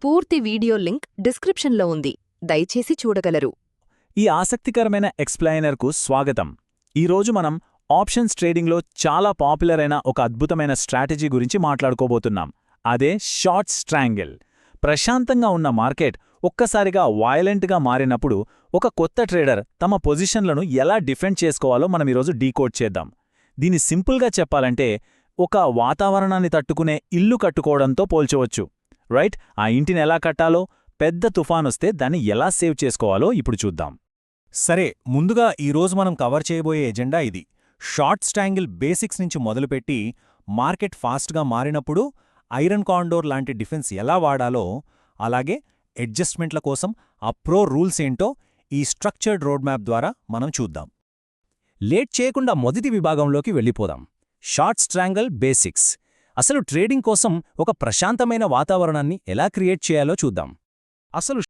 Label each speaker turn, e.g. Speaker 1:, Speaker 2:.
Speaker 1: పూర్తి video link డిస్క్రిప్షన్లో ఉంది, దయచేసి చూడగలరు.
Speaker 2: ఈ ఆసక్తికరమైన ఎక్స్ప్లెయినర్కు స్వాగతం. ఈరోజు మనం ఆప్షన్స్ ట్రేడింగ్లో చాలా పాపులర్ అయిన ఒక అద్భుతమైన స్ట్రాటజీ గురించి మాట్లాడుకోబోతున్నాం. అదే షార్ట్ స్ట్రాంగిల్. ప్రశాంతంగా ఉన్న మార్కెట్ ఒక్కసారిగా వాయలెంట్గా మారినప్పుడు ఒక కొత్త ట్రేడర్ తమ పొజిషన్లను ఎలా డిఫెండ్ చేసుకోవాలో మనం ఈరోజు డీకోడ్ చేద్దాం. దీన్ని సింపుల్గా చెప్పాలంటే ఒక వాతావరణాన్ని తట్టుకునే ఇల్లు కట్టుకోవడంతో పోల్చవచ్చు. రైట్? ఆ ఇంటిని ఎలా కట్టాలో, పెద్ద తుఫానొస్తే దాన్ని ఎలా సేవ్ చేసుకోవాలో ఇప్పుడు చూద్దాం.
Speaker 3: సరే, ముందుగా ఈరోజు మనం కవర్ చేయబోయే ఎజెండా ఇది. షార్ట్ స్ట్రాంగిల్ బేసిక్స్ నుంచి మొదలుపెట్టి మార్కెట్ ఫాస్ట్గా మారినప్పుడు ఐరన్ కాండోర్ లాంటి డిఫెన్స్ ఎలా వాడాలో, అలాగే అడ్జస్ట్మెంట్ల కోసం ఆ ప్రో రూల్స్ ఏంటో ఈ స్ట్రక్చర్డ్ రోడ్ మ్యాప్ ద్వారా మనం చూద్దాం.
Speaker 4: లేట్ చేయకుండా మొదటి విభాగంలోకి వెళ్ళిపోదాం. Short స్ట్రాంగిల్ basics. అసలు ట్రేడింగ్ కోసం ఒక ప్రశాంతమైన వాతావరణాన్ని ఎలా క్రియేట్ చేయాలో చూద్దాం. అసలు